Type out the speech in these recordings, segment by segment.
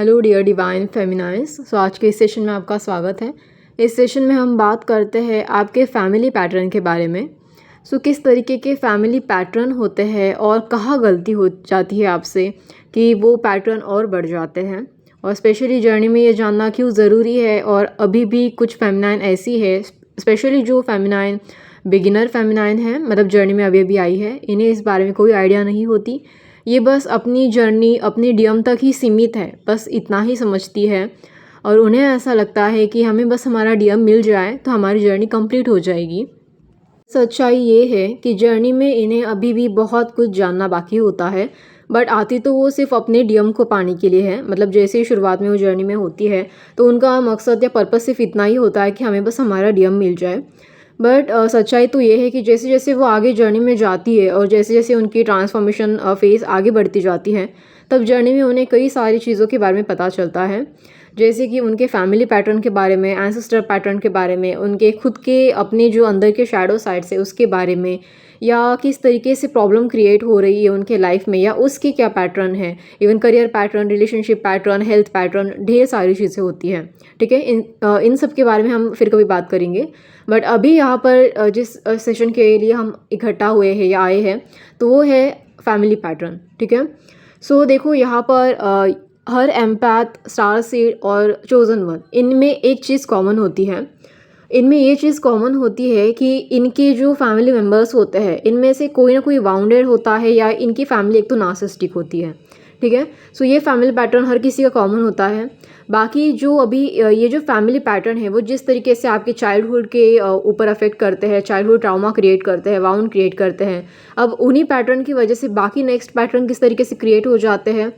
Hello dear divine फेमिनाइज। आज के इस सेशन में आपका स्वागत है। इस सेशन में हम बात करते हैं आपके फैमिली पैटर्न के बारे में। किस तरीके के फैमिली पैटर्न होते हैं और कहाँ गलती हो जाती है आपसे कि वो पैटर्न और बढ़ जाते हैं, और स्पेशली जर्नी में ये जानना क्यों ज़रूरी है। और अभी भी कुछ फेमिनाइन ऐसी है, स्पेशली जो फेमिनाइन बिगिनर फेमिनाइन है, मतलब जर्नी में अभी अभी आई है, इन्हें इस बारे में कोई आइडिया नहीं होती। ये बस अपनी जर्नी अपनी डीएम तक ही सीमित है, बस इतना ही समझती है। और उन्हें ऐसा लगता है कि हमें बस हमारा डीएम मिल जाए तो हमारी जर्नी कंप्लीट हो जाएगी। सच्चाई ये है कि जर्नी में इन्हें अभी भी बहुत कुछ जानना बाकी होता है, बट आती तो वो सिर्फ अपने डीएम को पाने के लिए है। मतलब जैसे ही शुरुआत में वो जर्नी में होती है तो उनका मकसद या पर्पस सिर्फ इतना ही होता है कि हमें बस हमारा डीएम मिल जाए। बट सच्चाई तो ये है कि जैसे जैसे वो आगे जर्नी में जाती है और जैसे जैसे उनकी ट्रांसफॉर्मेशन फेज़ आगे बढ़ती जाती है, तब जर्नी में उन्हें कई सारी चीज़ों के बारे में पता चलता है। जैसे कि उनके फैमिली पैटर्न के बारे में, एंसेस्टर पैटर्न के बारे में, उनके खुद के अपने जो अंदर के शैडो साइड्स है उसके बारे में, या किस तरीके से प्रॉब्लम क्रिएट हो रही है उनके लाइफ में, या उसके क्या पैटर्न है। Even career pattern, relationship pattern, health pattern, ढेर सारी चीज़ें होती हैं। ठीक है, इन सब के बारे में हम फिर कभी बात करेंगे। बट अभी यहाँ पर जिस सेशन के लिए हम इकट्ठा हुए हैं या आए हैं, तो वो है फैमिली पैटर्न। ठीक है, देखो यहाँ पर हर एम्पैथ, स्टार सीड और चोजन वन, इनमें एक चीज़ कॉमन होती है। इनमें ये चीज़ कॉमन होती है कि इनके जो फैमिली मेम्बर्स होते हैं, इनमें से कोई ना कोई वाउंडेड होता है, या इनकी फैमिली एक तो नार्सिसिस्टिक होती है। ठीक है, ये फैमिली पैटर्न हर किसी का कॉमन होता है। बाकी जो अभी ये जो फैमिली पैटर्न है वो जिस तरीके से आपके चाइल्डहुड के ऊपर अफेक्ट करते हैं, चाइल्डहुड ट्रामा क्रिएट करते हैं, वाउंड क्रिएट करते हैं, अब उन्हीं पैटर्न की वजह से बाकी नेक्स्ट पैटर्न किस तरीके से क्रिएट हो जाते हैं,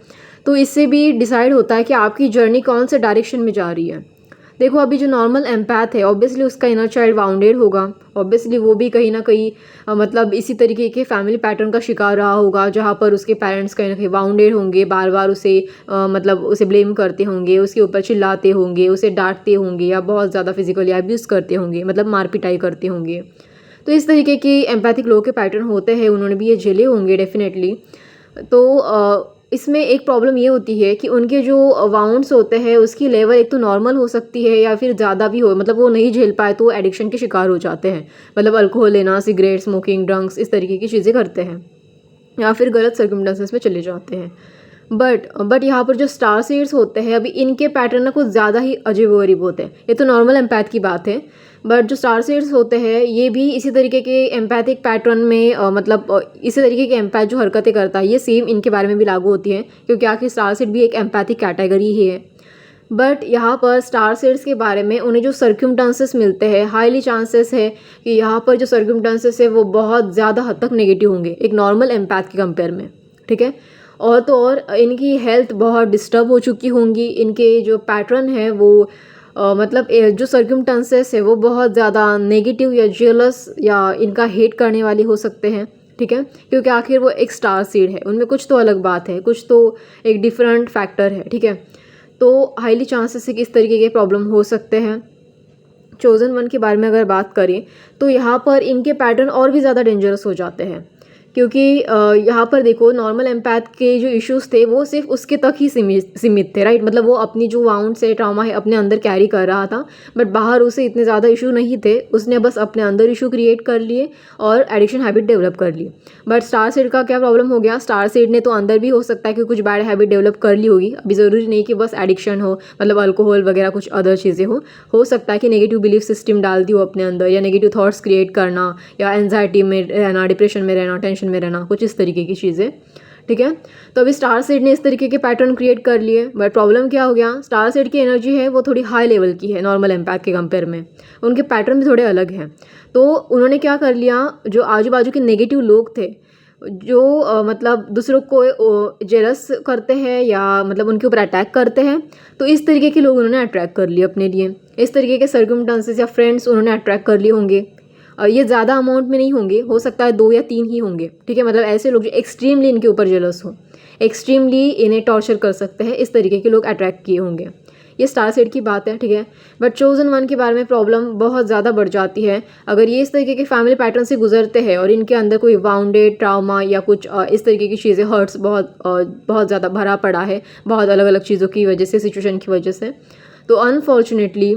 तो इससे भी डिसाइड होता है कि आपकी जर्नी कौन से डायरेक्शन में जा रही है। देखो, अभी जो नॉर्मल एम्पैथ है, ऑब्वियसली उसका इनर चाइल्ड वाउंडेड होगा। ऑब्वियसली वो भी कहीं ना कहीं मतलब इसी तरीके के फैमिली पैटर्न का शिकार रहा होगा, जहाँ पर उसके पेरेंट्स कहीं ना कहीं वाउंडेड होंगे, बार बार उसे मतलब उसे ब्लेम करते होंगे, उसके ऊपर चिल्लाते होंगे, उसे डांटते होंगे, या बहुत ज़्यादा फिजिकली अब्यूज़ करते होंगे, मतलब मार पिटाई करते होंगे। तो इस तरीके के एम्पैथिक लोग के पैटर्न होते हैं, उन्होंने भी ये झेले होंगे डेफिनेटली। तो इसमें एक प्रॉब्लम ये होती है कि उनके जो वाउंड्स होते हैं उसकी लेवल एक तो नॉर्मल हो सकती है या फिर ज़्यादा भी हो, मतलब वो नहीं झेल पाए तो वो एडिक्शन के शिकार हो जाते हैं। मतलब अल्कोहल लेना, सिगरेट स्मोकिंग, ड्रग्स, इस तरीके की चीज़ें करते हैं, या फिर गलत सर्कमस्टेंसेस में चले जाते हैं। बट यहाँ पर जो स्टार सीड्स होते हैं, अभी इनके पैटर्न ना कुछ ज़्यादा ही अजीबोगरीब होते हैं। ये तो नॉर्मल एम्पैथ की बात है, बट जो स्टार सीड्स होते हैं ये भी इसी तरीके के एम्पैथिक पैटर्न में इसी तरीके के एम्पैथ जो हरकतें करता है, ये सेम इनके बारे में भी लागू होती है, क्योंकि आखिर स्टार सीड भी एक एम्पैथिक कैटेगरी ही है। बट यहाँ पर स्टार सीड्स के बारे में उन्हें जो सर्क्यूमस्टांसेस मिलते हैं, हाईली चांसेस है कि यहाँ पर जो सर्क्यूमस्टांसेस है वो बहुत ज़्यादा हद तक नेगेटिव होंगे एक नॉर्मल एम्पैथ के कंपेयर में। ठीक है, और तो और इनकी हेल्थ बहुत डिस्टर्ब हो चुकी होंगी। इनके जो पैटर्न है वो मतलब जो सर्क्यूमस्टांसेस है वो बहुत ज़्यादा नेगेटिव या जेलस या इनका हेट करने वाले हो सकते हैं। ठीक है, क्योंकि आखिर वो एक स्टार सीड है, उनमें कुछ तो अलग बात है, कुछ तो एक डिफरेंट फैक्टर है। ठीक है, तो हाईली चांसेस है कि इस तरीके के प्रॉब्लम हो सकते हैं। चोजन वन के बारे में अगर बात करें तो यहाँ पर इनके पैटर्न और भी ज़्यादा डेंजरस हो जाते हैं, क्योंकि यहाँ पर देखो नॉर्मल एम्पैथ के जो इश्यूज़ थे वो सिर्फ उसके तक ही सीमित थे, राइट। मतलब वो अपनी जो वाउंड से ट्रॉमा है अपने अंदर कैरी कर रहा था, बट बाहर उसे इतने ज़्यादा इशू नहीं थे, उसने बस अपने अंदर इशू क्रिएट कर लिए और एडिक्शन हैबिट डेवलप कर ली। बट स्टार सीड का क्या प्रॉब्लम हो गया, स्टार सीड ने तो अंदर भी हो सकता है कि कुछ बैड हैबिट डेवलप कर ली होगी, अभी ज़रूरी नहीं कि बस एडिक्शन हो, मतलब अल्कोहल वगैरह कुछ अदर चीज़ें हो सकता है कि नेगेटिव बिलीफ सिस्टम डाल दी हो अपने अंदर, या नेगेटिव थॉट्स क्रिएट करना, या एंजाइटी में रहना, डिप्रेशन में रहना, टेंशन में रहना, कुछ इस तरीके की चीज़ें। ठीक है, तो अभी स्टार सीड ने इस तरीके के पैटर्न क्रिएट कर लिए, बट प्रॉब्लम क्या हो गया, स्टार सीड की एनर्जी है वो थोड़ी हाई लेवल की है नॉर्मल एम्पैथ के कंपेयर में, उनके पैटर्न भी थोड़े अलग हैं। तो उन्होंने क्या कर लिया, जो आजू बाजू के नेगेटिव लोग थे, जो मतलब दूसरों को जेलस करते हैं या मतलब उनके ऊपर अटैक करते हैं, तो इस तरीके के लोग उन्होंने अट्रैक्ट कर लिए अपने लिए। इस तरीके के सर्कमस्टांसेस या फ्रेंड्स उन्होंने अट्रैक्ट कर लिए होंगे। ये ज़्यादा अमाउंट में नहीं होंगे, हो सकता है 2 या 3 ही होंगे। ठीक है, मतलब ऐसे लोग जो एक्सट्रीमली इनके ऊपर जेलस हो, एक्सट्रीमली इन्हें टॉर्चर कर सकते हैं, इस तरीके के लोग अट्रैक्ट किए होंगे। ये स्टार सीड की बात है, ठीक है। बट चोजन वन के बारे में प्रॉब्लम बहुत ज़्यादा बढ़ जाती है अगर ये इस तरीके के फैमिली पैटर्न से गुजरते हैं और इनके अंदर कोई वाउंडेड ट्रामा या कुछ इस तरीके की चीज़ें, हर्ट्स बहुत ज़्यादा भरा पड़ा है बहुत अलग अलग चीज़ों की वजह से, सिचुएशन की वजह से। तो अनफॉर्चुनेटली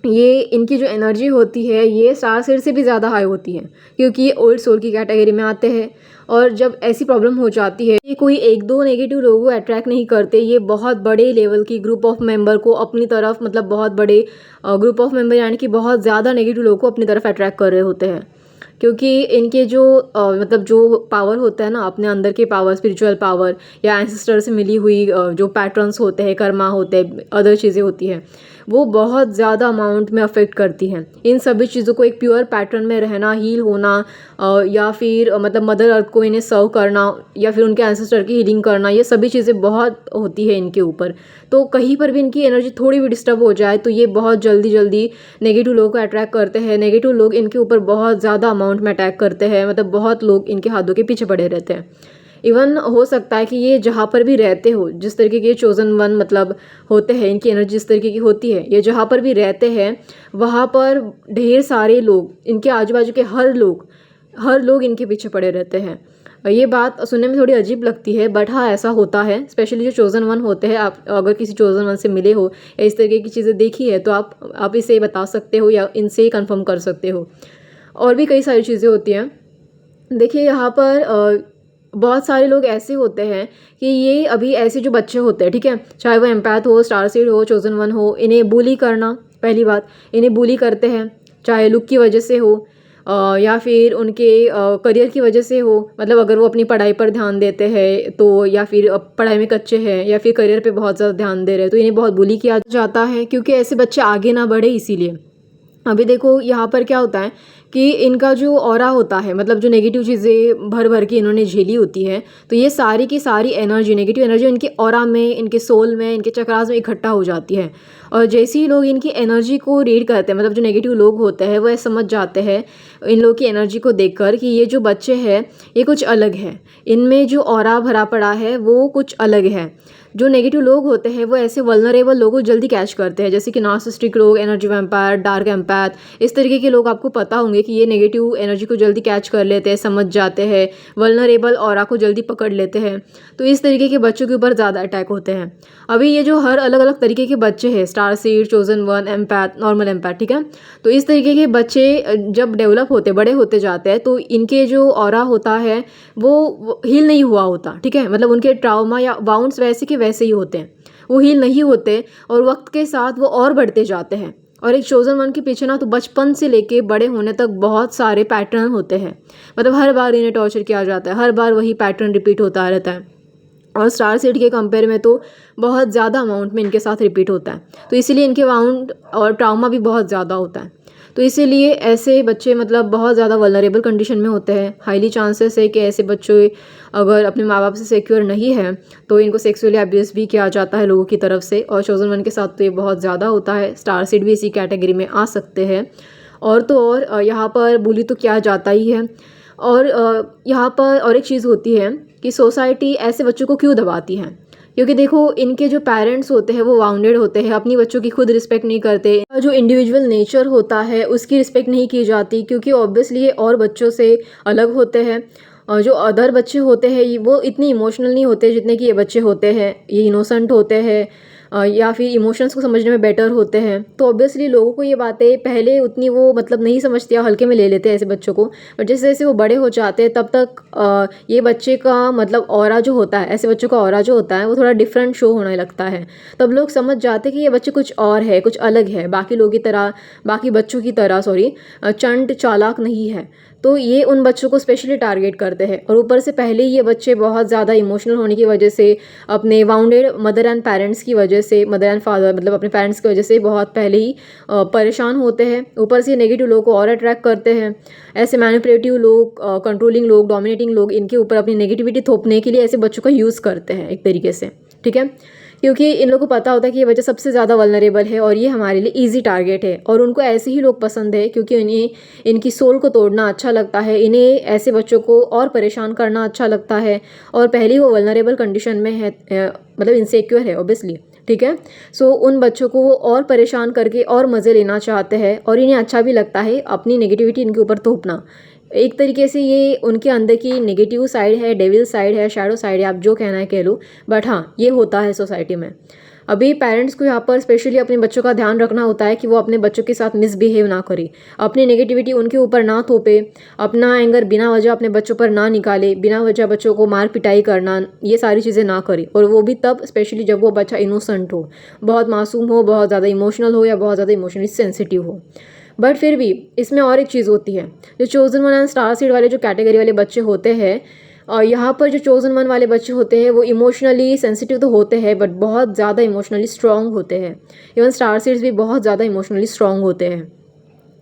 ये इनकी जो एनर्जी होती है ये स्टार सीड से भी ज़्यादा हाई होती है, क्योंकि ये ओल्ड सोल की कैटेगरी में आते हैं। और जब ऐसी प्रॉब्लम हो जाती है, ये कोई एक दो नेगेटिव लोगों को अट्रैक्ट नहीं करते, ये बहुत बड़े लेवल की ग्रुप ऑफ मेंबर को अपनी तरफ, मतलब बहुत बड़े ग्रुप ऑफ मेंबर यानी कि बहुत ज़्यादा नेगेटिव लोगों को अपनी तरफ अट्रैक्ट कर रहे होते हैं। क्योंकि इनके जो मतलब जो पावर होता है ना, अपने अंदर के पावर, स्पिरिचुअल पावर या एंसेस्टर से मिली हुई जो पैटर्न्स होते हैं, कर्मा होते हैं, अदर चीज़ें होती हैं, वो बहुत ज़्यादा अमाउंट में अफेक्ट करती हैं। इन सभी चीज़ों को एक प्योर पैटर्न में रहना, हील होना या फिर मतलब मदर अर्थ को इन्हें सर्व करना या फिर उनके एंसेस्टर की हीलिंग करना, ये सभी चीज़ें बहुत होती है इनके ऊपर। तो कहीं पर भी इनकी एनर्जी थोड़ी भी डिस्टर्ब हो जाए तो ये बहुत जल्दी जल्दी नेगेटिव लोगों को अट्रैक्ट करते हैं। नेगेटिव लोग इनके ऊपर बहुत ज़्यादा अमाउंट में अटैक करते हैं, मतलब बहुत लोग इनके हाथों के पीछे पड़े रहते हैं। इवन हो सकता है कि ये जहाँ पर भी रहते हो, जिस तरीके के चोजन वन मतलब होते हैं, इनकी एनर्जी जिस तरीके की होती है, ये जहाँ पर भी रहते हैं वहाँ पर ढेर सारे लोग, इनके आजू बाजू के हर लोग इनके पीछे पड़े रहते हैं। ये बात सुनने में थोड़ी अजीब लगती है, बट हाँ ऐसा होता है। स्पेशली जो चोजन वन होते हैं, आप अगर किसी चोजन वन से मिले हो या इस तरीके की चीज़ें देखी है तो आप इसे बता सकते हो या इनसे कंफर्म कर सकते हो। और भी कई सारी चीज़ें होती हैं। देखिए यहाँ पर बहुत सारे लोग ऐसे होते हैं कि ये अभी ऐसे जो बच्चे होते हैं, ठीक है, चाहे वो एम्पैथ हो, स्टार सीड हो, चोजन वन हो, इन्हें बुली करना, पहली बात इन्हें बुली करते हैं, चाहे लुक की वजह से हो या फिर उनके करियर की वजह से हो। मतलब अगर वो अपनी पढ़ाई पर ध्यान देते हैं तो, या फिर पढ़ाई में कच्चे हैं या फिर करियर पे बहुत ज़्यादा ध्यान दे रहे हैं, तो इन्हें बहुत बुली किया जाता है, क्योंकि ऐसे बच्चे आगे ना बढ़े इसीलिए। अभी देखो यहाँ पर क्या होता है कि इनका जो ऑरा होता है, मतलब जो नेगेटिव चीज़ें भर भर के इन्होंने झेली होती है, तो ये सारी की सारी एनर्जी, नेगेटिव एनर्जी इनके ऑरा में, इनके सोल में, इनके चक्रास में इकट्ठा हो जाती है। और जैसे ही लोग इनकी एनर्जी को रीड करते हैं, मतलब जो नेगेटिव लोग होते हैं, वो समझ जाते हैं इन लोगों की एनर्जी को देखकर कि ये जो बच्चे हैं ये कुछ अलग है, इनमें जो ऑरा भरा पड़ा है वो कुछ अलग है। जो नेगेटिव लोग होते हैं वो ऐसे वल्नरेबल लोगों को जल्दी कैच करते हैं, जैसे कि नार्सिसिस्टिक लोग, एनर्जी वैम्पायर, डार्क एम्पैथ, इस तरीके के लोग आपको पता होंगे कि ये नेगेटिव एनर्जी को जल्दी कैच कर लेते हैं, समझ जाते हैं, वल्नरेबल ऑरा को जल्दी पकड़ लेते हैं। तो इस तरीके के बच्चों के ऊपर ज़्यादा अटैक होते हैं। अभी ये जो हर अलग अलग तरीके के बच्चे हैं, star seed, chosen one, empath, normal empath, ठीक है, तो इस तरीके के बच्चे जब डेवलप होते, बड़े होते जाते हैं, तो इनके जो ऑरा होता है वो हील नहीं हुआ होता, ठीक है, मतलब उनके ट्राउमा या वाउंड्स वैसे के वैसे ही होते हैं, वो हील नहीं होते और वक्त के साथ वो और बढ़ते जाते हैं। और एक चोजन वन के पीछे ना तो बचपन से लेके बड़े होने तक बहुत सारे पैटर्न होते हैं, मतलब हर बार इन्हें टॉर्चर किया जाता है, हर बार वही पैटर्न रिपीट होता रहता है। और स्टार सीड के कंपेयर में तो बहुत ज़्यादा अमाउंट में इनके साथ रिपीट होता है, तो इसीलिए इनके वाउंड और ट्राउमा भी बहुत ज़्यादा होता है। तो इसीलिए ऐसे बच्चे मतलब बहुत ज़्यादा वल्नरेबल कंडीशन में होते हैं। हाईली चांसेस है कि ऐसे बच्चे अगर अपने माँ बाप से सिक्योर नहीं है तो इनको सेक्सुअली अब्यूज़ भी किया जाता है लोगों की तरफ से, और चोजन वन के साथ तो ये बहुत ज़्यादा होता है। स्टार सीड भी इसी कैटेगरी में आ सकते हैं। और तो और यहाँ पर बुली तो किया जाता ही है। और यहाँ पर और एक चीज़ होती है कि सोसाइटी ऐसे बच्चों को क्यों दबाती है, क्योंकि देखो इनके जो पेरेंट्स होते हैं वो वाउंडेड होते हैं, अपनी बच्चों की खुद रिस्पेक्ट नहीं करते, जो इंडिविजुअल नेचर होता है उसकी रिस्पेक्ट नहीं की जाती, क्योंकि ऑब्वियसली ये और बच्चों से अलग होते हैं। और जो अदर बच्चे होते हैं वो इतनी इमोशनल नहीं होते जितने कि ये बच्चे होते हैं, ये इनोसेंट होते हैं या फिर इमोशंस को समझने में बेटर होते हैं। तो ऑब्वियसली लोगों को ये बातें पहले उतनी वो मतलब नहीं समझते, हल्के में ले लेते हैं ऐसे बच्चों को, बट जैसे जैसे वो बड़े हो जाते हैं तब तक ये बच्चे का मतलब ऑरा जो होता है, ऐसे बच्चों का ऑरा जो होता है वो थोड़ा डिफरेंट शो होने लगता है। तब लोग समझ जाते हैं कि ये बच्चे कुछ और है, कुछ अलग है, बाकी लोगों की तरह, बाकी बच्चों की तरह चंट चालाक नहीं है। तो ये उन बच्चों को स्पेशली टारगेट करते हैं। और ऊपर से पहले ही ये बच्चे बहुत ज़्यादा इमोशनल होने की वजह से, अपने वाउंडेड मदर एंड पेरेंट्स की वजह से, मदर एंड फादर मतलब अपने पेरेंट्स की वजह से बहुत पहले ही परेशान होते हैं। ऊपर से नेगेटिव लोगों को और अट्रैक्ट करते हैं। ऐसे मैनिपुलेटिव लोग, कंट्रोलिंग लोग, डोमिनेटिंग लोग इनके ऊपर अपनी नेगेटिविटी थोपने के लिए ऐसे बच्चों का यूज़ करते हैं एक तरीके से, ठीक है, क्योंकि इन लोगों को पता होता है कि ये बच्चा सबसे ज़्यादा वल्नरेबल है और ये हमारे लिए इजी टारगेट है। और उनको ऐसे ही लोग पसंद है क्योंकि इन्हें इनकी सोल को तोड़ना अच्छा लगता है, इन्हें ऐसे बच्चों को और परेशान करना अच्छा लगता है। और पहले ही वो वल्नरेबल कंडीशन में है, मतलब इनसिक्योर है ऑब्वियसली, ठीक है। सो उन बच्चों को वो और परेशान करके और मज़े लेना चाहते हैं और इन्हें अच्छा भी लगता है अपनी नेगेटिविटी इनके ऊपर थोपना। एक तरीके से ये उनके अंदर की नेगेटिव साइड है, डेविल साइड है, शैडो साइड है, आप जो कहना है कह लो, बट हाँ ये होता है सोसाइटी में। अभी पेरेंट्स को यहाँ पर स्पेशली अपने बच्चों का ध्यान रखना होता है कि वो अपने बच्चों के साथ मिसबिहेव ना करे, अपनी नेगेटिविटी उनके ऊपर ना थोपे, अपना एंगर बिना वजह अपने बच्चों पर ना निकाले, बिना वजह बच्चों को मार पिटाई करना, ये सारी चीज़ें ना करे। और वो भी तब स्पेशली जब वो बच्चा इनोसेंट हो, बहुत मासूम हो, बहुत ज़्यादा इमोशनल हो या बहुत ज़्यादा इमोशनली सेंसिटिव हो। बट फिर भी इसमें और एक चीज़ होती है, जो chosen one and star seed वाले जो कैटेगरी वाले बच्चे होते हैं, और यहाँ पर जो चोजन वन वाले बच्चे होते हैं वो इमोशनली सेंसिटिव तो होते हैं बट बहुत ज़्यादा इमोशनली स्ट्रॉन्ग होते हैं। इवन स्टार सीड्स भी बहुत ज़्यादा इमोशनली स्ट्रॉन्ग होते हैं।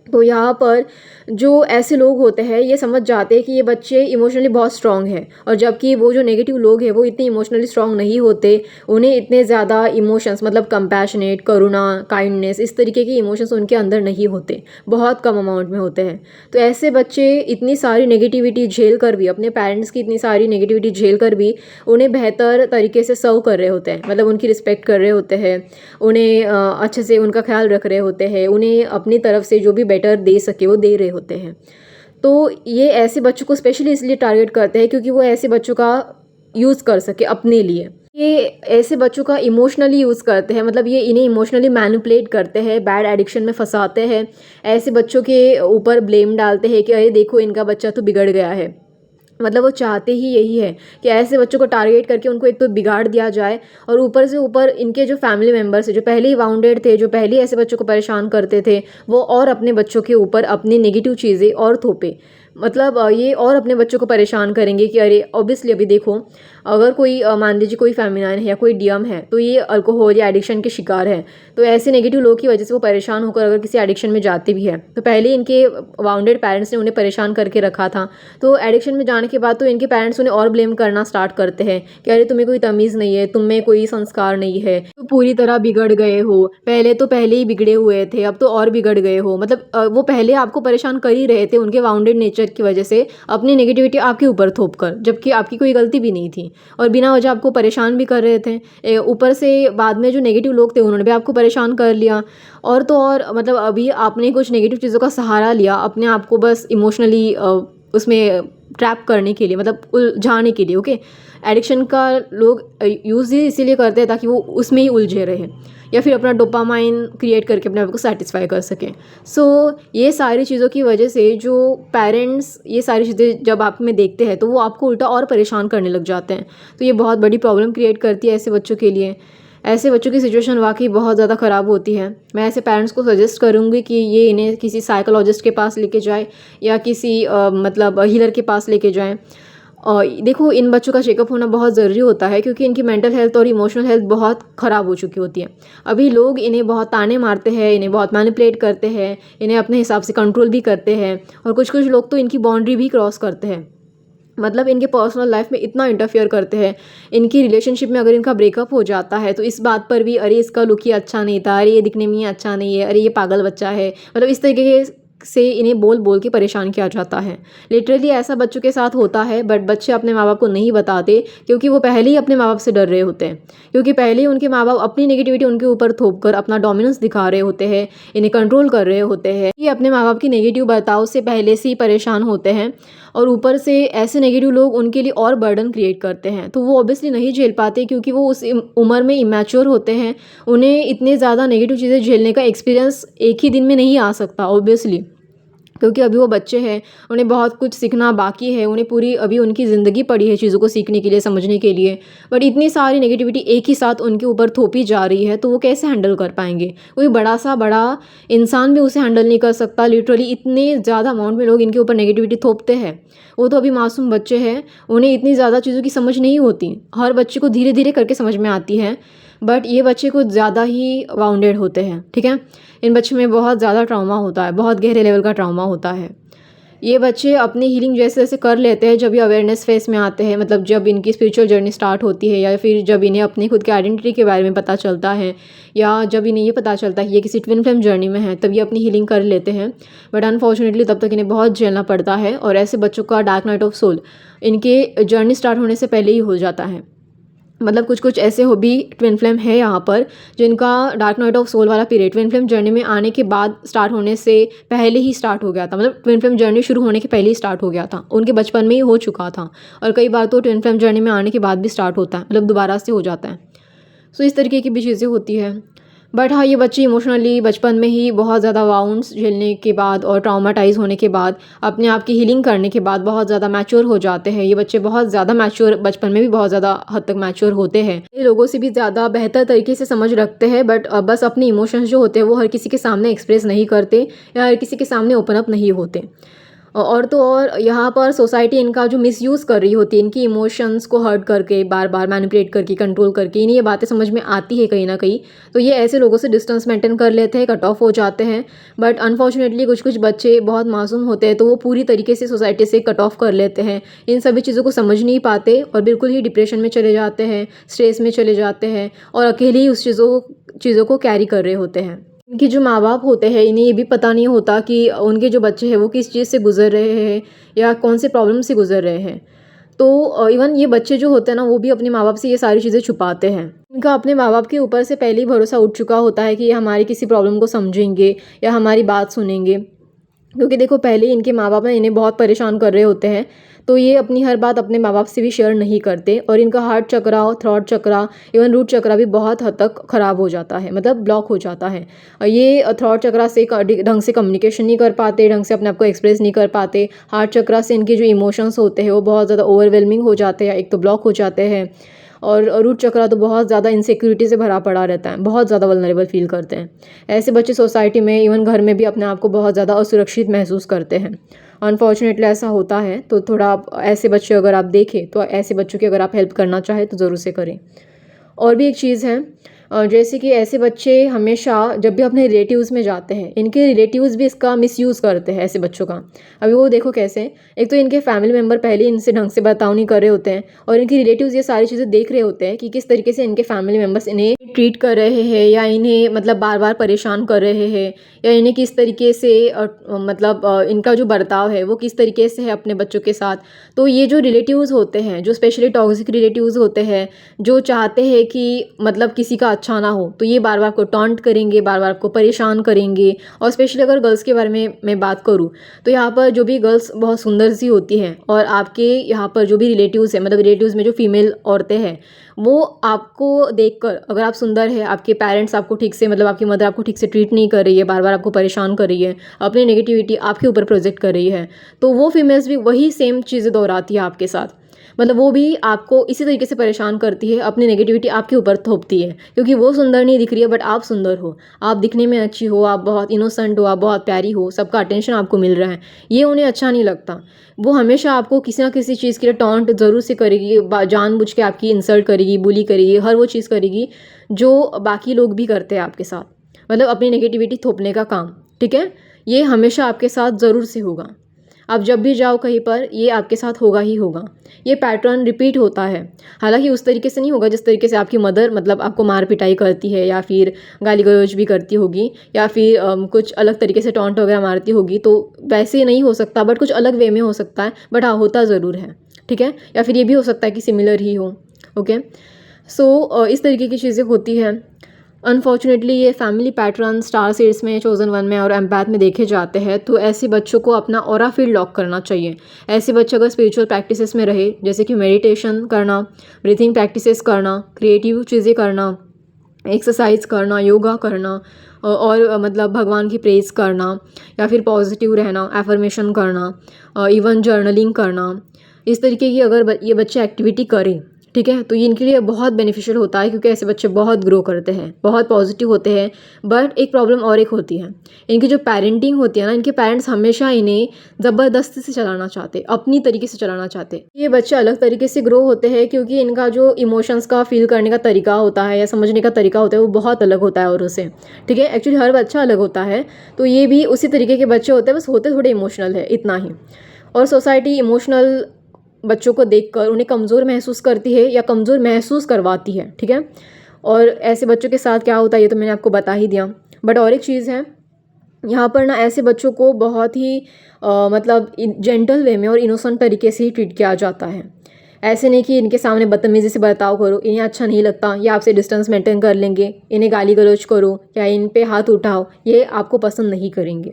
तो यहाँ पर जो ऐसे लोग होते हैं ये समझ जाते हैं कि ये बच्चे इमोशनली बहुत स्ट्रॉन्ग हैं, और जबकि वो जो नेगेटिव लोग हैं वो इतने इमोशनली स्ट्रॉन्ग नहीं होते, उन्हें इतने ज़्यादा इमोशंस मतलब कंपैशनेट, करुणा, काइंडनेस, इस तरीके के इमोशंस उनके अंदर नहीं होते, बहुत कम अमाउंट में होते हैं। तो ऐसे बच्चे इतनी सारी नेगेटिविटी झेल कर भी, अपने पेरेंट्स की इतनी सारी नेगेटिविटी झेल कर भी उन्हें बेहतर तरीके से सर्व कर रहे होते हैं, मतलब उनकी रिस्पेक्ट कर रहे होते हैं, उन्हें अच्छे से उनका ख्याल रख रहे होते हैं, उन्हें अपनी तरफ से जो भी बेटर दे सके वो दे रहे होते हैं। तो ये ऐसे बच्चों को स्पेशली इसलिए टारगेट करते हैं क्योंकि वो ऐसे बच्चों का यूज़ कर सके अपने लिए। ये ऐसे बच्चों का इमोशनली यूज़ करते हैं, मतलब ये इन्हें इमोशनली मैनिपुलेट करते हैं, बैड एडिक्शन में फंसाते हैं, ऐसे बच्चों के ऊपर ब्लेम डालते हैं कि अरे देखो इनका बच्चा तो बिगड़ गया है। मतलब वो चाहते ही यही है कि ऐसे बच्चों को टारगेट करके उनको एक तो बिगाड़ दिया जाए, और ऊपर से ऊपर इनके जो फैमिली मेम्बर्स हैं जो पहले ही वाउंडेड थे, जो पहले ही ऐसे बच्चों को परेशान करते थे, वो और अपने बच्चों के ऊपर अपनी नेगेटिव चीज़ें और थोपे। मतलब ये और अपने बच्चों को परेशान करेंगे कि अरे ऑब्वियसली अभी देखो, अगर कोई मान लीजिए कोई फेमिनाइन है या कोई डीएम है तो ये अल्कोहल या एडिक्शन के शिकार है, तो ऐसे नेगेटिव लोग की वजह से वो परेशान होकर अगर किसी एडिक्शन में जाते भी है तो पहले इनके वाउंडेड पेरेंट्स ने उन्हें परेशान करके रखा था, तो एडिक्शन में जाने के बाद तो इनके पेरेंट्स उन्हें और ब्लेम करना स्टार्ट करते हैं कि अरे तुम्हें कोई तमीज़ नहीं है, तुम में कोई संस्कार नहीं है, तो पूरी तरह बिगड़ गए हो, पहले ही बिगड़े हुए थे अब तो और बिगड़ गए हो। मतलब वो पहले आपको परेशान कर ही रहे थे उनके वाउंडेड नेचर की वजह से, अपनी नेगेटिविटी आपके ऊपर थोप कर, जबकि आपकी कोई गलती भी नहीं थी और बिना वजह आपको परेशान भी कर रहे थे। ऊपर से बाद में जो नेगेटिव लोग थे उन्होंने भी आपको परेशान कर लिया, और तो और मतलब अभी आपने कुछ नेगेटिव चीज़ों का सहारा लिया अपने आप को बस इमोशनली उसमें ट्रैप करने के लिए, मतलब उलझाने के लिए। ओके, एडिक्शन का लोग यूज़ ही इसीलिए करते हैं ताकि वो उसमें ही उलझे रहें या फिर अपना डोपामाइन क्रिएट करके अपने आप को सेटिस्फाई कर सकें। सो ये सारी चीज़ों की वजह से जो पेरेंट्स ये सारी चीज़ें जब आप में देखते हैं तो वो आपको उल्टा और परेशान करने लग जाते हैं, तो ये बहुत बड़ी प्रॉब्लम क्रिएट करती है ऐसे बच्चों के लिए। ऐसे बच्चों की सिचुएशन वाकई बहुत ज़्यादा ख़राब होती है। मैं ऐसे पेरेंट्स को सजेस्ट करूँगी कि ये इन्हें किसी साइकोलॉजिस्ट के पास लेके जाए या किसी मतलब हीलर के पास लेके जाएं। और देखो इन बच्चों का चेकअप होना बहुत ज़रूरी होता है क्योंकि इनकी मेंटल हेल्थ और इमोशनल हेल्थ बहुत ख़राब हो चुकी होती है। अभी लोग इन्हें बहुत ताने मारते हैं, इन्हें बहुत मैनिपुलेट करते हैं, इन्हें अपने हिसाब से कंट्रोल भी करते हैं, और कुछ कुछ लोग तो इनकी बाउंड्री भी क्रॉस करते हैं, मतलब इनके पर्सनल लाइफ में इतना इंटरफियर करते हैं। इनकी रिलेशनशिप में अगर इनका ब्रेकअप हो जाता है तो इस बात पर भी अरे इसका लुक ही अच्छा नहीं था, अरे ये दिखने में ही अच्छा नहीं है, अरे ये पागल बच्चा है, मतलब इस तरीके से इन्हें बोल बोल के परेशान किया जाता है। लिटरली ऐसा बच्चों के साथ होता है, बट बच्चे अपने माँ बाप को नहीं बताते क्योंकि वो पहले ही अपने माँ बाप से डर रहे होते हैं, क्योंकि पहले ही उनके माँ बाप अपनी नेगेटिविटी उनके ऊपर थोप कर अपना डोमिनेंस दिखा रहे होते हैं, इन्हें कंट्रोल कर रहे होते हैं। ये अपने माँ बाप की नेगेटिव बर्ताव से पहले से ही परेशान होते हैं, और ऊपर से ऐसे नेगेटिव लोग उनके लिए और बर्डन क्रिएट करते हैं, तो वो ऑब्वियसली नहीं झेल पाते क्योंकि वो उस उम्र में इमैच्योर होते हैं। उन्हें इतने ज़्यादा नेगेटिव चीज़ें झेलने का एक्सपीरियंस एक ही दिन में नहीं आ सकता ऑब्वियसली, क्योंकि अभी वो बच्चे हैं, उन्हें बहुत कुछ सीखना बाकी है, उन्हें पूरी अभी उनकी ज़िंदगी पड़ी है चीज़ों को सीखने के लिए, समझने के लिए। बट इतनी सारी नेगेटिविटी एक ही साथ उनके ऊपर थोपी जा रही है तो वो कैसे हैंडल कर पाएंगे? कोई बड़ा इंसान भी उसे हैंडल नहीं कर सकता। लिटरली इतने ज़्यादा अमाउंट में लोग इनके ऊपर नेगेटिविटी थोपते हैं। वो तो अभी मासूम बच्चे हैं, उन्हें इतनी ज़्यादा चीज़ों की समझ नहीं होती, हर बच्चे को धीरे धीरे करके समझ में आती है, बट ये बच्चे कुछ ज़्यादा ही वाउंडेड होते हैं। ठीक है, इन बच्चों में बहुत ज़्यादा ट्रॉमा होता है, बहुत गहरे लेवल का ट्रॉमा होता है। ये बच्चे अपनी हीलिंग जैसे जैसे कर लेते हैं जब ये अवेयरनेस फेस में आते हैं, मतलब जब इनकी स्पिरिचुअल जर्नी स्टार्ट होती है, या फिर जब इन्हें अपनी खुद की आइडेंटिटी के बारे में पता चलता है, या जब इन्हें ये पता चलता है कि ये किसी ट्विन फ्लेम जर्नी में है, तब ये अपनी हीलिंग कर लेते हैं। बट अनफॉर्चुनेटली तब तक इन्हें बहुत झेलना पड़ता है, और ऐसे बच्चों का डार्क नाइट ऑफ सोल इनके जर्नी स्टार्ट होने से पहले ही हो जाता है। मतलब कुछ कुछ ऐसे हो भी ट्विन फ्लेम है यहाँ पर जिनका डार्क नाइट ऑफ सोल वाला पीरियड ट्विन फ्लेम जर्नी में आने के बाद स्टार्ट होने से पहले ही स्टार्ट हो गया था। मतलब ट्विन फ्लेम जर्नी शुरू होने के पहले ही स्टार्ट हो गया था, उनके बचपन में ही हो चुका था। और कई बार तो ट्विन फ्लेम जर्नी में आने के बाद भी स्टार्ट होता है, मतलब दोबारा से हो जाता है। सो इस तरीके की भी चीज़ें होती है। बट हाँ, ये बच्चे इमोशनली बचपन में ही बहुत ज़्यादा वाउंड्स झेलने के बाद और ट्रॉमाटाइज़ होने के बाद अपने आप की हीलिंग करने के बाद बहुत ज़्यादा मैच्योर हो जाते हैं। ये बच्चे बहुत ज़्यादा मैच्योर, बचपन में भी बहुत ज़्यादा हद तक मैच्योर होते हैं। ये लोगों से भी ज़्यादा बेहतर तरीके से समझ रखते हैं, बट बस अपने इमोशंस जो होते हैं वो हर किसी के सामने एक्सप्रेस नहीं करते या हर किसी के सामने ओपन अप नहीं होते। और तो और यहाँ पर सोसाइटी इनका जो मिसयूज़ कर रही होती है, इनकी इमोशंस को हर्ट करके, बार बार मैनिपुलेट करके, कंट्रोल करके, इन्हें ये बातें समझ में आती है कहीं ना कहीं, तो ये ऐसे लोगों से डिस्टेंस मेंटेन कर लेते हैं, कट ऑफ हो जाते हैं। बट अनफॉर्चुनेटली कुछ कुछ बच्चे बहुत मासूम होते हैं, तो वो पूरी तरीके से सोसाइटी से कट ऑफ कर लेते हैं, इन सभी चीज़ों को समझ नहीं पाते और बिल्कुल ही डिप्रेशन में चले जाते हैं, स्ट्रेस में चले जाते हैं और अकेले ही उस चीज़ों को कैरी कर रहे होते हैं। इनके जो माँ बाप होते हैं, इन्हें ये भी पता नहीं होता कि उनके जो बच्चे हैं वो किस चीज़ से गुजर रहे हैं या कौन से प्रॉब्लम से गुजर रहे हैं। तो इवन ये बच्चे जो होते हैं ना, वो भी अपने माँ बाप से ये सारी चीज़ें छुपाते हैं। इनका अपने माँ बाप के ऊपर से पहले ही भरोसा उठ चुका होता है कि ये हमारी किसी प्रॉब्लम को समझेंगे या हमारी बात सुनेंगे, क्योंकि देखो पहले ही इनके माँ बाप ना इन्हें बहुत परेशान कर रहे होते हैं, तो ये अपनी हर बात अपने माँ बाप से भी शेयर नहीं करते और इनका हार्ट चक्रा और थ्रॉट चक्रा, इवन रूट चक्रा भी बहुत हद तक ख़राब हो जाता है, मतलब ब्लॉक हो जाता है। और ये थ्रॉट चक्रा से ढंग से कम्युनिकेशन नहीं कर पाते, ढंग से अपने आप को एक्सप्रेस नहीं कर पाते। हार्ट चक्रा से इनके जो इमोशंस होते हैं वो बहुत ज़्यादा ओवरवेलमिंग हो जाते हैं, एक तो ब्लॉक हो जाते हैं। और रूट चक्रा तो बहुत ज़्यादा इनसिक्योरिटी से भरा पड़ा रहता है, बहुत ज़्यादा वल्नरेबल फील करते हैं। ऐसे बच्चे सोसाइटी में, इवन घर में भी अपने आप को बहुत ज़्यादा असुरक्षित महसूस करते हैं। अनफॉर्चुनेटली ऐसा होता है, तो थोड़ा आप ऐसे बच्चे अगर आप देखें तो ऐसे बच्चों की अगर आप हेल्प करना चाहें तो ज़रूर से करें। और भी एक चीज़ है, जैसे कि ऐसे बच्चे हमेशा जब भी अपने रिलेटिव्स में जाते हैं, इनके रिलेटिव्स भी इसका मिसयूज़ करते हैं ऐसे बच्चों का। अभी वो देखो कैसे, एक तो इनके फैमिली मेम्बर पहले इनसे ढंग से बर्ताव नहीं कर रहे होते हैं और इनके रिलेटिव्स ये सारी चीज़ें देख रहे होते हैं कि किस तरीके से इनके फैमिली मेम्बर्स इन्हें ट्रीट कर रहे हैं या इन्हें मतलब बार बार परेशान कर रहे हैं या इन्हें किस तरीके से इनका जो बर्ताव है वो किस तरीके से है अपने बच्चों के साथ। तो ये जो रिलेटिव्स होते हैं, जो स्पेशली टॉक्सिक रिलेटिव्स होते हैं, जो चाहते हैं कि मतलब किसी का अच्छा ना हो, तो ये बार बार आपको टॉन्ट करेंगे, बार बार आपको परेशान करेंगे। और स्पेशली अगर गर्ल्स के बारे में मैं बात करूँ तो यहाँ पर जो भी गर्ल्स बहुत सुंदर सी होती हैं और आपके यहाँ पर जो भी रिलेटिव्स हैं, मतलब रिलेटिव्स में जो फीमेल औरतें हैं, वो आपको देखकर, अगर आप सुंदर है, आपके पेरेंट्स आपको ठीक से, मतलब आपकी मदर आपको ठीक से ट्रीट नहीं कर रही है, बार बार आपको परेशान कर रही है, अपनी नेगेटिविटी आपके ऊपर प्रोजेक्ट कर रही है, तो वो फीमेल्स भी वही सेम चीज़ें दोहराती है आपके साथ। मतलब वो भी आपको इसी तरीके से परेशान करती है, अपनी नेगेटिविटी आपके ऊपर थोपती है, क्योंकि वो सुंदर नहीं दिख रही है बट आप सुंदर हो, आप दिखने में अच्छी हो, आप बहुत इनोसेंट हो, आप बहुत प्यारी हो, सबका अटेंशन आपको मिल रहा है, ये उन्हें अच्छा नहीं लगता। वो हमेशा आपको किसी ना किसी चीज़ के लिए टॉन्ट ज़रूर से करेगी, जानबूझ के आपकी इंसल्ट करेगी, बुली करेगी, हर वो चीज़ करेगी जो बाकी लोग भी करते हैं आपके साथ, मतलब अपनी नेगेटिविटी थोपने का काम। ठीक है, ये हमेशा आपके साथ ज़रूर से होगा। आप जब भी जाओ कहीं पर, ये आपके साथ होगा ही होगा, ये पैटर्न रिपीट होता है। हालांकि उस तरीके से नहीं होगा जिस तरीके से आपकी मदर मतलब आपको मार पिटाई करती है या फिर गाली गलौज भी करती होगी या फिर कुछ अलग तरीके से टॉन्ट वगैरह मारती होगी, तो वैसे नहीं हो सकता, बट कुछ अलग वे में हो सकता है, बट हाँ होता ज़रूर है। ठीक है, या फिर ये भी हो सकता है कि सिमिलर ही हो। ओके, सो इस तरीके की चीज़ें होती हैं। अनफॉर्चुनेटली ये फैमिली पैटर्न स्टार सीड्स में, चोज़न वन में और एम्पैथ में देखे जाते हैं, तो ऐसे बच्चों को अपना ऑरा फील्ड लॉक करना चाहिए। ऐसे बच्चे अगर स्पिरिचुअल प्रैक्टिसेस में रहे, जैसे कि मेडिटेशन करना, ब्रीथिंग प्रैक्टिसेस करना, क्रिएटिव चीज़ें करना, एक्सरसाइज करना, योगा करना और मतलब भगवान की प्रेज करना या फिर पॉजिटिव रहना, एफर्मेशन करना, इवन जर्नलिंग करना, इस तरीके की अगर ये बच्चे एक्टिविटी करें, ठीक है, तो ये इनके लिए बहुत बेनिफिशियल होता है, क्योंकि ऐसे बच्चे बहुत ग्रो करते हैं, बहुत पॉजिटिव होते हैं। बट एक प्रॉब्लम और एक होती है, इनकी जो पेरेंटिंग होती है ना, इनके पेरेंट्स हमेशा इन्हें ज़बरदस्ती से चलाना चाहते, अपनी तरीके से चलाना चाहते। ये बच्चे अलग तरीके से ग्रो होते हैं क्योंकि इनका जो इमोशंस का फील करने का तरीका होता है या समझने का तरीका होता है वो बहुत अलग होता है औरों से। ठीक है, एक्चुअली हर बच्चा अलग होता है, तो ये भी उसी तरीके के बच्चे होते हैं, बस होते थोड़े इमोशनल है, इतना ही। और सोसाइटी इमोशनल बच्चों को देखकर उन्हें कमज़ोर महसूस करती है या कमज़ोर महसूस करवाती है। ठीक है, और ऐसे बच्चों के साथ क्या होता है ये तो मैंने आपको बता ही दिया। बट और एक चीज़ है, यहाँ पर ना ऐसे बच्चों को बहुत ही मतलब जेंटल वे में और इनोसेंट तरीके से ही ट्रीट किया जाता है। ऐसे नहीं कि इनके सामने बदतमीज़ी से बर्ताव करो, इन्हें अच्छा नहीं लगता, या आपसे डिस्टेंस मेंटेन कर लेंगे, इन्हें गाली गलौज करो या इन पे हाथ उठाओ, ये आपको पसंद नहीं करेंगे।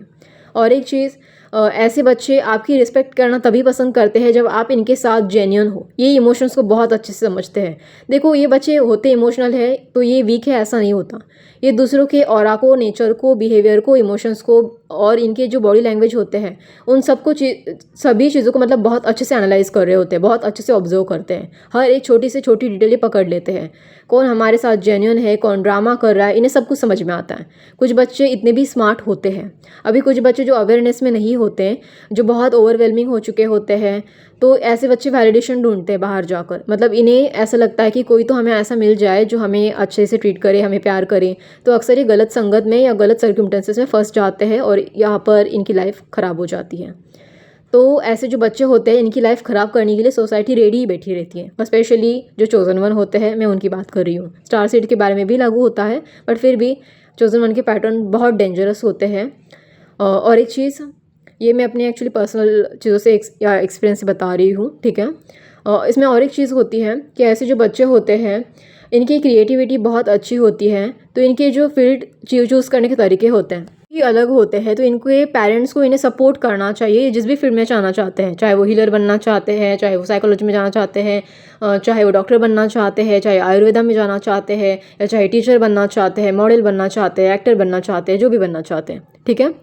और एक चीज़, ऐसे बच्चे आपकी रिस्पेक्ट करना तभी पसंद करते हैं जब आप इनके साथ जेन्युइन हो। ये इमोशंस को बहुत अच्छे से समझते हैं। देखो, ये बच्चे होते इमोशनल है तो ये वीक है ऐसा नहीं होता। ये दूसरों के ऑरा को, नेचर को, बिहेवियर को, इमोशंस को और इनके जो बॉडी लैंग्वेज होते हैं उन सबको सभी चीज़ों को मतलब बहुत अच्छे से एनालाइज कर रहे होते हैं, बहुत अच्छे से ऑब्जर्व करते हैं। हर एक छोटी से छोटी डिटेल ये पकड़ लेते हैं। कौन हमारे साथ जेन्युइन है, कौन ड्रामा कर रहा है, इन्हें सब कुछ समझ में आता है। कुछ बच्चे इतने भी स्मार्ट होते हैं। अभी कुछ बच्चे जो अवेयरनेस में नहीं होते हैं, जो बहुत ओवरवेलमिंग हो चुके होते हैं, तो ऐसे बच्चे वैलिडेशन ढूंढते हैं बाहर जाकर। मतलब इन्हें ऐसा लगता है कि कोई तो हमें ऐसा मिल जाए जो हमें अच्छे से ट्रीट करे, हमें प्यार करे। तो अक्सर ये गलत संगत में या गलत सर्कमस्टेंसेस में फंस जाते हैं और यहाँ पर इनकी लाइफ ख़राब हो जाती है। तो ऐसे जो बच्चे होते हैं, इनकी लाइफ ख़राब करने के लिए सोसाइटी रेडी ही बैठी रहती है। और स्पेशली जो चोज़न वन होते हैं, मैं उनकी बात कर रही हूँ। स्टार सीड के बारे में भी लागू होता है, बट फिर भी चोज़न वन के पैटर्न बहुत डेंजरस होते हैं। और एक चीज़, ये मैं अपने एक्चुअली पर्सनल चीज़ों से या एक्सपीरियंस से बता रही हूँ, ठीक है। इसमें और एक चीज़ होती है कि ऐसे जो बच्चे होते हैं, इनकी क्रिएटिविटी बहुत अच्छी होती है, तो इनके जो फील्ड चूज़ करने के तरीके होते हैं ये अलग होते हैं। तो इनके पेरेंट्स को इन्हें सपोर्ट करना चाहिए जिस भी फील्ड में जाना चाहते हैं, चाहे वो हीलर बनना चाहते हैं, चाहे वो साइकोलॉजी में जाना चाहते हैं, चाहे वो डॉक्टर बनना चाहते हैं, चाहे आयुर्वेदा में जाना चाहते हैं, या चाहे टीचर बनना चाहते हैं, मॉडल बनना चाहते हैं, एक्टर बनना चाहते हैं, जो भी बनना चाहते हैं, ठीक है।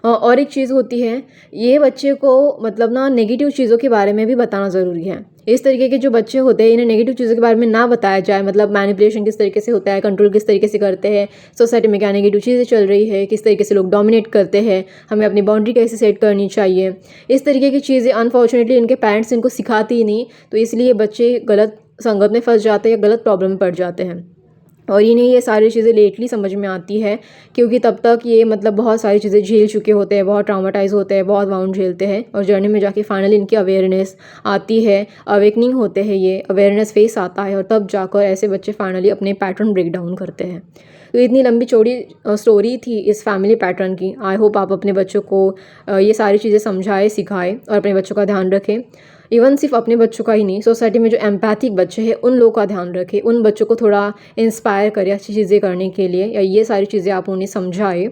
और एक चीज़ होती है, ये बच्चे को मतलब ना नेगेटिव चीज़ों के बारे में भी बताना ज़रूरी है। इस तरीके के जो बच्चे होते हैं, इन्हें नेगेटिव चीज़ों के बारे में ना बताया जाए। मतलब मैनिपुलेशन किस तरीके से होता है, कंट्रोल किस तरीके से करते हैं, सोसाइटी में क्या नेगेटिव चीज़ें चल रही है, किस तरीके से लोग डोमिनेट करते हैं, हमें अपनी बाउंड्री कैसे सेट करनी चाहिए, इस तरीके की चीज़ें अनफॉर्चुनेटली इनके पेरेंट्स इनको सिखाती ही नहीं। तो इसलिए बच्चे गलत संगत में फंस जाते हैं, गलत प्रॉब्लम में पड़ जाते हैं। और इन्हें ये सारी चीज़ें लेटली समझ में आती है, क्योंकि तब तक ये मतलब बहुत सारी चीज़ें झेल चुके होते हैं, बहुत ट्राउमाटाइज होते हैं, बहुत वाउंड झेलते हैं। और जर्नी में जाके फाइनली इनकी अवेयरनेस आती है, अवेकनिंग होते हैं, ये अवेयरनेस फेस आता है, और तब जाकर ऐसे बच्चे फाइनली अपने पैटर्न ब्रेक डाउन करते हैं। तो इतनी लंबी चौड़ी स्टोरी थी इस फैमिली पैटर्न की। आई होप आप अपने बच्चों को ये सारी चीज़ें समझाएं, सिखाएं और अपने बच्चों का ध्यान रखें। इवन सिर्फ अपने बच्चों का ही नहीं, सोसाइटी में जो एम्पैथिक बच्चे हैं उन लोगों का ध्यान रखें, उन बच्चों को थोड़ा इंस्पायर करें अच्छी चीज़ें करने के लिए, या ये सारी चीज़ें आप उन्हें समझाएं।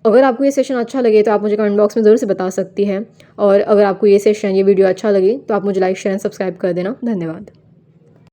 अगर आपको ये सेशन अच्छा लगे तो आप मुझे कमेंट बॉक्स में ज़रूर से बता सकती हैं। और अगर आपको ये सेशन, ये वीडियो अच्छा लगे तो आप मुझे लाइक, शेयर एंड सब्सक्राइब कर देना। धन्यवाद।